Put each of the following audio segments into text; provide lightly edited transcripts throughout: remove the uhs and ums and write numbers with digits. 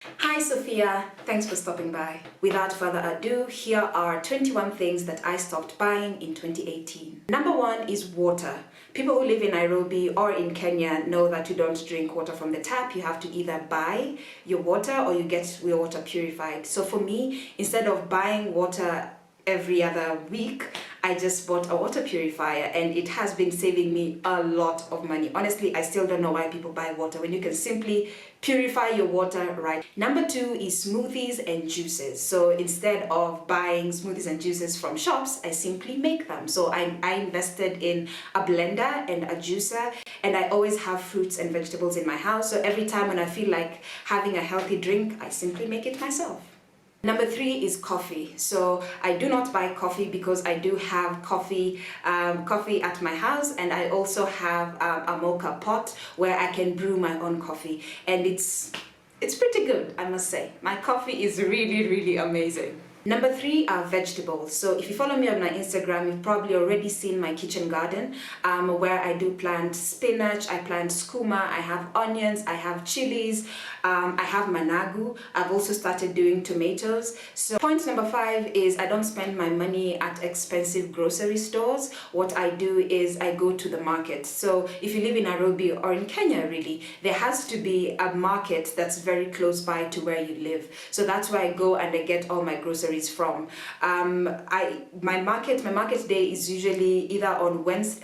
Hi Sophia, thanks for stopping by. Without further ado, here are 21 things that I stopped buying in 2018. Number one is water. People who live in Nairobi or in Kenya know that you don't drink water from the tap. You have to either buy your water or you get your water purified. So for me, instead of buying water every other week, I just bought a water purifier and it has been saving me a lot of money. Honestly, I still don't know why people buy water when you can simply purify your water right. Number two is smoothies and juices. So instead of buying smoothies and juices from shops, I simply make them. So I invested in a blender and a juicer, and I always have fruits and vegetables in my house. So every time when I feel like having a healthy drink, I simply make it myself. Number three is coffee. So I do not buy coffee because I do have coffee at my house, and I also have a mocha pot where I can brew my own coffee, and it's pretty good, I must say. My coffee is really amazing. Number three are vegetables. So if you follow me on my Instagram, you've probably already seen my kitchen garden where I do plant spinach, I plant skuma, I have onions, I have chilies, I have managu. I've also started doing tomatoes. So point number five is I don't spend my money at expensive grocery stores. What I do is I go to the market. So if you live in Nairobi or in Kenya really, there has to be a market that's very close by to where you live. So that's where I go and I get all my groceries from. My market day is usually either on Wednesdays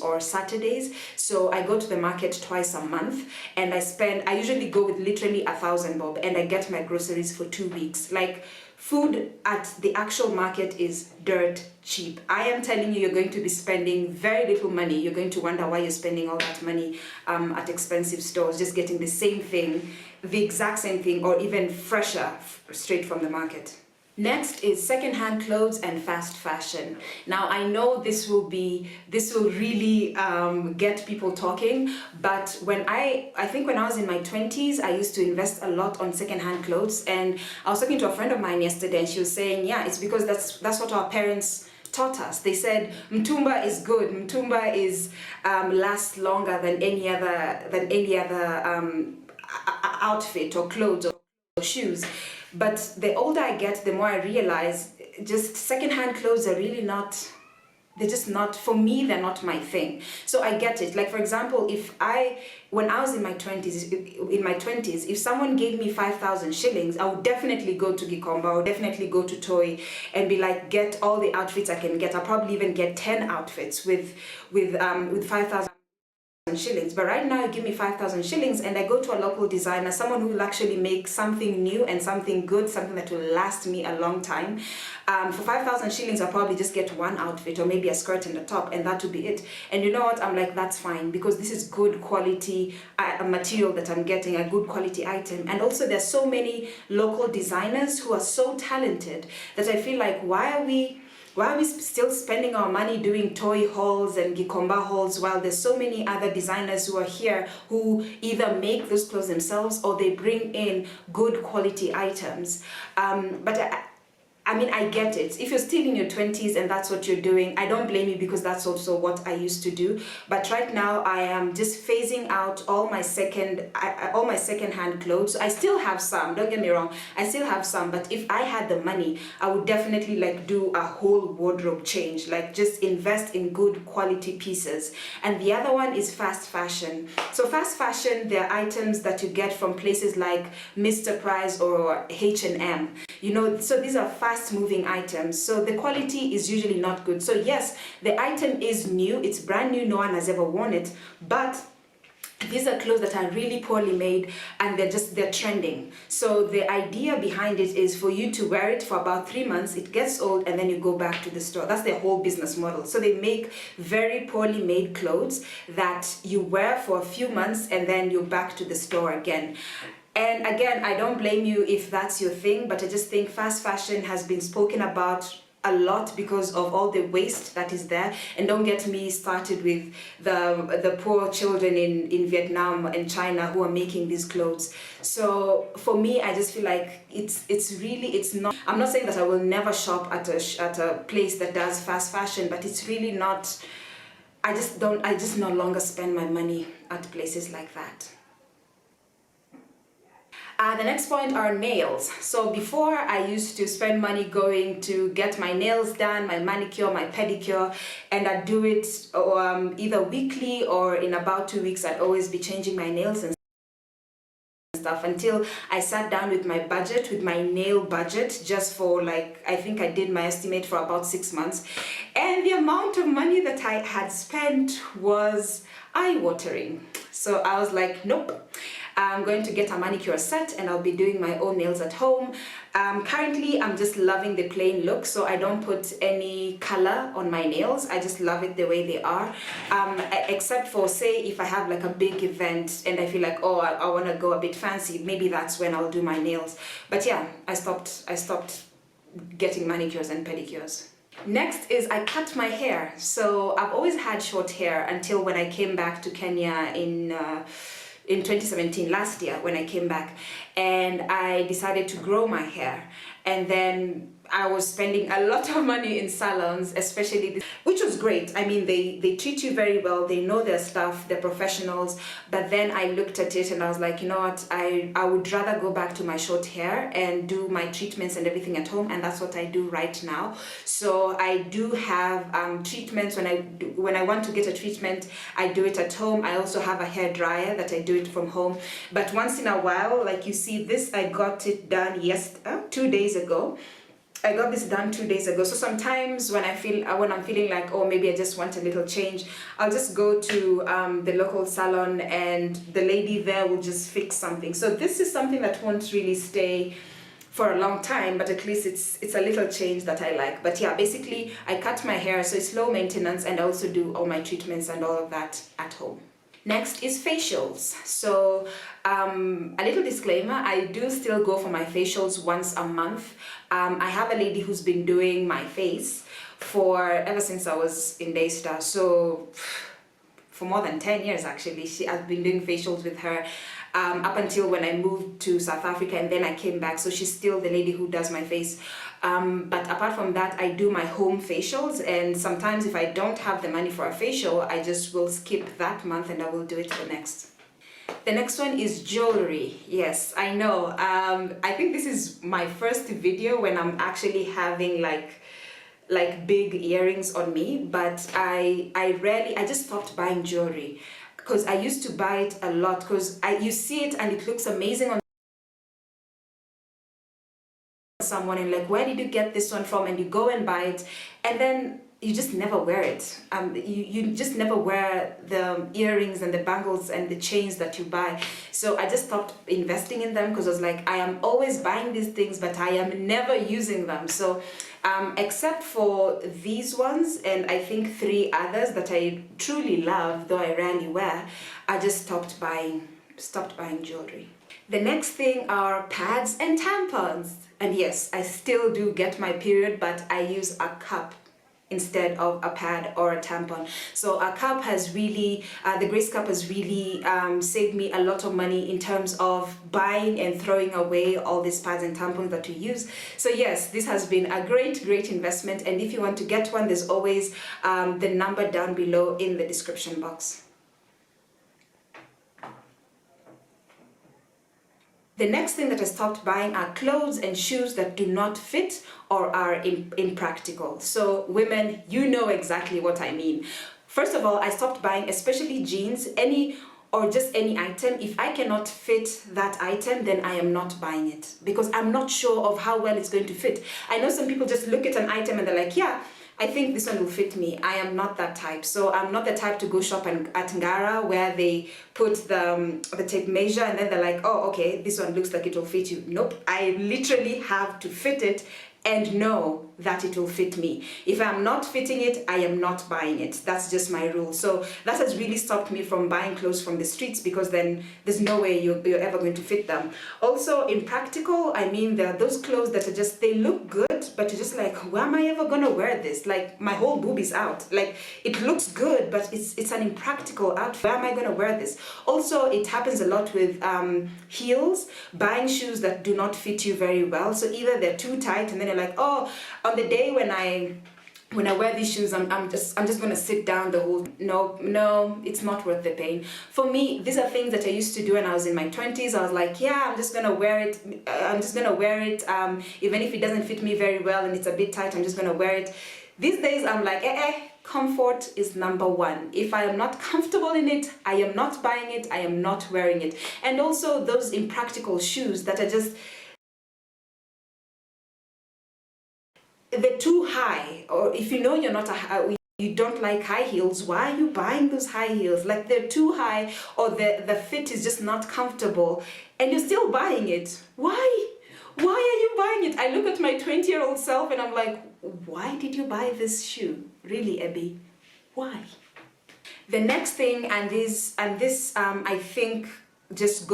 or Saturdays. So I go to the market twice a month, and I usually go with literally 1,000 bob, and I get my groceries for 2 weeks. Like, food at the actual market is dirt cheap. I am telling you, you're going to be spending very little money. You're going to wonder why you're spending all that money at expensive stores, just getting the same thing, the exact same thing, or even fresher straight from the market. Next is secondhand clothes and fast fashion. Now I know this will really get people talking, but I think when I was in my 20s, I used to invest a lot on secondhand clothes, and I was talking to a friend of mine yesterday, and she was saying, yeah, it's because that's what our parents taught us. They said mtumba is good. Mtumba is lasts longer than any other outfit or clothes or shoes. But the older I get, the more I realize just secondhand clothes are really not, they're just not, for me, they're not my thing. So I get it. Like, for example, when I was in my 20s, if someone gave me 5,000 shillings, I would definitely go to Gikomba, I would definitely go to Toy and be like, get all the outfits I can get. I'll probably even get 10 outfits with 5,000 shillings. But right now, you give me 5,000 shillings and I go to a local designer, someone who will actually make something new and something good, something that will last me a long time. For 5,000 shillings, I'll probably just get one outfit or maybe a skirt and a top, and that would be it. And you know what? I'm like, that's fine, because this is good quality material that I'm getting, a good quality item. And also, there's so many local designers who are so talented that I feel like, why are we still spending our money doing toy hauls and Gikomba hauls while there's so many other designers who are here who either make those clothes themselves or they bring in good quality items. I mean, I get it. If you're still in your 20s and that's what you're doing, I don't blame you, because that's also what I used to do. But right now, I am just phasing out all my second-hand clothes. I still have some, don't get me wrong. I still have some, but if I had the money, I would definitely like do a whole wardrobe change, like just invest in good quality pieces. And the other one is fast fashion. So fast fashion, they're items that you get from places like Mr. Price or H&M. You know, so these are fast-moving items, so the quality is usually not good. So yes, the item is new, it's brand new, no one has ever worn it, but these are clothes that are really poorly made and they're trending. So the idea behind it is for you to wear it for about 3 months, it gets old, and then you go back to the store. That's their whole business model. So they make very poorly made clothes that you wear for a few months and then you're back to the store again. And again, I don't blame you if that's your thing, but I just think fast fashion has been spoken about a lot because of all the waste that is there. And don't get me started with the poor children in Vietnam and China who are making these clothes. So for me, I just feel like it's not, I'm not saying that I will never shop at a place that does fast fashion, but it's really not, I just no longer spend my money at places like that. The next point are nails. So before, I used to spend money going to get my nails done, my manicure, my pedicure, and I'd do it either weekly or in about 2 weeks. I'd always be changing my nails and stuff until I sat down with my budget, with my nail budget, just for like, I think I did my estimate for about 6 months. And the amount of money that I had spent was eye-watering. So I was like, nope. I'm going to get a manicure set and I'll be doing my own nails at home. Currently, I'm just loving the plain look, so I don't put any color on my nails. I just love it the way they are. Except for, say, if I have like a big event and I feel like, oh, I want to go a bit fancy, maybe that's when I'll do my nails. But yeah, I stopped getting manicures and pedicures. Next is I cut my hair. So I've always had short hair until when I came back to Kenya in 2017, last year when I came back, and I decided to grow my hair. And then I was spending a lot of money in salons, especially this, which was great. I mean, they treat you very well, they know their stuff, they're professionals. But then I looked at it and I was like, you know what, I would rather go back to my short hair and do my treatments and everything at home, and that's what I do right now. So I do have treatments. When I want to get a treatment, I do it at home. I also have a hair dryer that I do it from home. But once in a while, like you see this, I got it done 2 days ago. I got this done 2 days ago. So sometimes when I'm feeling like, oh, maybe I just want a little change, I'll just go to the local salon and the lady there will just fix something. So this is something that won't really stay for a long time, but at least it's a little change that I like. But yeah, basically I cut my hair, so it's low maintenance, and I also do all my treatments and all of that at home. Next is facials. So a little disclaimer, I do still go for my facials once a month. I have a lady who's been doing my face ever since I was in Daystar. So for more than 10 years actually, I've been doing facials with her up until when I moved to South Africa, and then I came back. So she's still the lady who does my face. But apart from that, I do my home facials, and sometimes if I don't have the money for a facial, I just will skip that month and I will do it the next. The next one is jewelry. Yes, I know. I think this is my first video when I'm actually having like big earrings on me, but I just stopped buying jewelry because I used to buy it a lot, because you see it and it looks amazing on someone, and like, where did you get this one from? And you go and buy it, and then you just never wear it. You just never wear the earrings and the bangles and the chains that you buy. So I just stopped investing in them because I was like, I am always buying these things, but I am never using them. So except for these ones, and I think 3 others that I truly love, though I rarely wear, I just stopped buying jewelry. The next thing are pads and tampons. And yes, I still do get my period, but I use a cup instead of a pad or a tampon. So a cup has really, the Grace cup has really saved me a lot of money in terms of buying and throwing away all these pads and tampons that we use. So yes, this has been a great investment, and if you want to get one, there's always the number down below in the description box. The next thing that I stopped buying are clothes and shoes that do not fit or are impractical. So women, you know exactly what I mean. First of all, I stopped buying, especially jeans, just any item. If I cannot fit that item, then I am not buying it, because I'm not sure of how well it's going to fit. I know some people just look at an item and they're like, yeah, I think this one will fit me. I am not that type. So I'm not the type to go shop at Ngara where they put the tape measure and then they're like, oh, okay, this one looks like it will fit you. Nope, I literally have to fit it and know that it will fit me. If I'm not fitting it, I am not buying it. That's just my rule. So that has really stopped me from buying clothes from the streets, because then there's no way you're ever going to fit them. Also, impractical, I mean, there are those clothes that are just, they look good, but you're just like, where am I ever gonna wear this? Like, my whole boob is out. Like, it looks good, but it's an impractical outfit. Where am I gonna wear this? Also, it happens a lot with heels, buying shoes that do not fit you very well. So either they're too tight and then you're like, oh, on the day when I when I wear these shoes, I'm just gonna sit down the whole. No, it's not worth the pain. For me, these are things that I used to do when I was in my 20s. I was like, yeah, I'm just gonna wear it. Even if it doesn't fit me very well and it's a bit tight, I'm just gonna wear it. These days, I'm like, comfort is number one. If I am not comfortable in it, I am not buying it. I am not wearing it. And also those impractical shoes that are just, they're too high. Or if you know you're not you don't like high heels, why are you buying those high heels? Like, they're too high, or the fit is just not comfortable, and you're still buying it. Why are you buying it? I look at my 20-year-old self and I'm like, why did you buy this shoe? Really, Abby, why? The next thing, and this I think just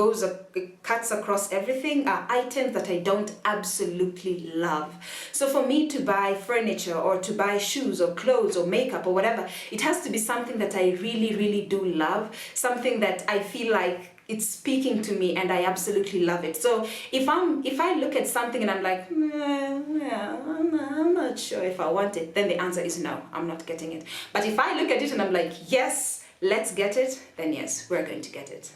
cuts across everything, are items that I don't absolutely love. So for me to buy furniture or to buy shoes or clothes or makeup or whatever, it has to be something that I really, really do love, something that I feel like it's speaking to me and I absolutely love it. So if I look at something and I'm like, I'm not sure if I want it, then the answer is no, I'm not getting it. But if I look at it and I'm like, yes, let's get it, then yes, we're going to get it.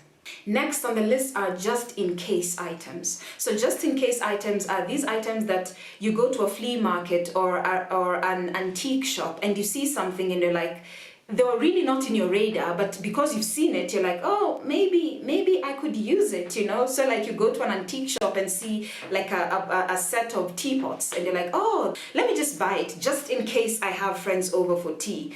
Next on the list are just in case items. So just in case items are these items that you go to a flea market or an antique shop and you see something and you're like, they were really not in your radar, but because you've seen it, you're like, oh, maybe I could use it, you know? So like you go to an antique shop and see like a set of teapots and you're like, oh, let me just buy it just in case I have friends over for tea.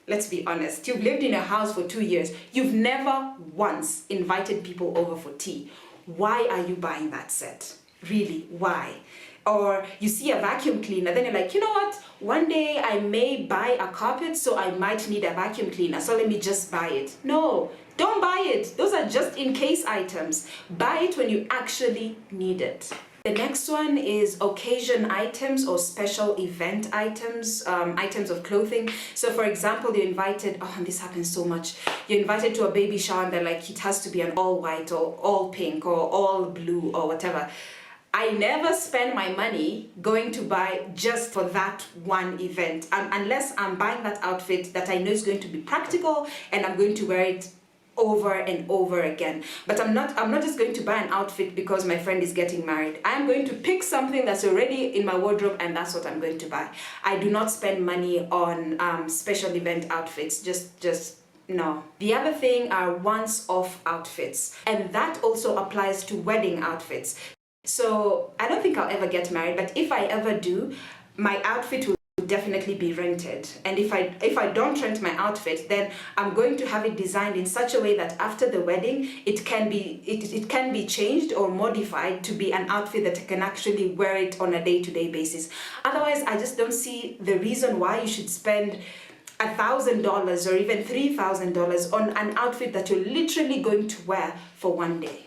Let's be honest, you've lived in a house for 2 years. You've never once invited people over for tea. Why are you buying that set? Really, why? Or you see a vacuum cleaner, then you're like, you know what? One day I may buy a carpet, so I might need a vacuum cleaner, so let me just buy it. No, don't buy it. Those are just in case items. Buy it when you actually need it. The next one is occasion items or special event items, items of clothing. So for example, you're invited, this happens so much, you're invited to a baby shower and they're like, it has to be an all white or all pink or all blue or whatever. I never spend my money going to buy just for that one event, unless I'm buying that outfit that I know is going to be practical and I'm going to wear it over and over again. But I'm not just going to buy an outfit because my friend is getting married. I'm going to pick something that's already in my wardrobe and that's what I'm going to buy. I do not spend money on special event outfits, just no. The other thing are once-off outfits, and that also applies to wedding outfits. So I don't think I'll ever get married, but if I ever do, my outfit will definitely be rented. And if I don't rent my outfit, then I'm going to have it designed in such a way that after the wedding it can be changed or modified to be an outfit that I can actually wear it on a day-to-day basis. Otherwise, I just don't see the reason why you should spend $1,000 or even $3,000 on an outfit that you're literally going to wear for one day.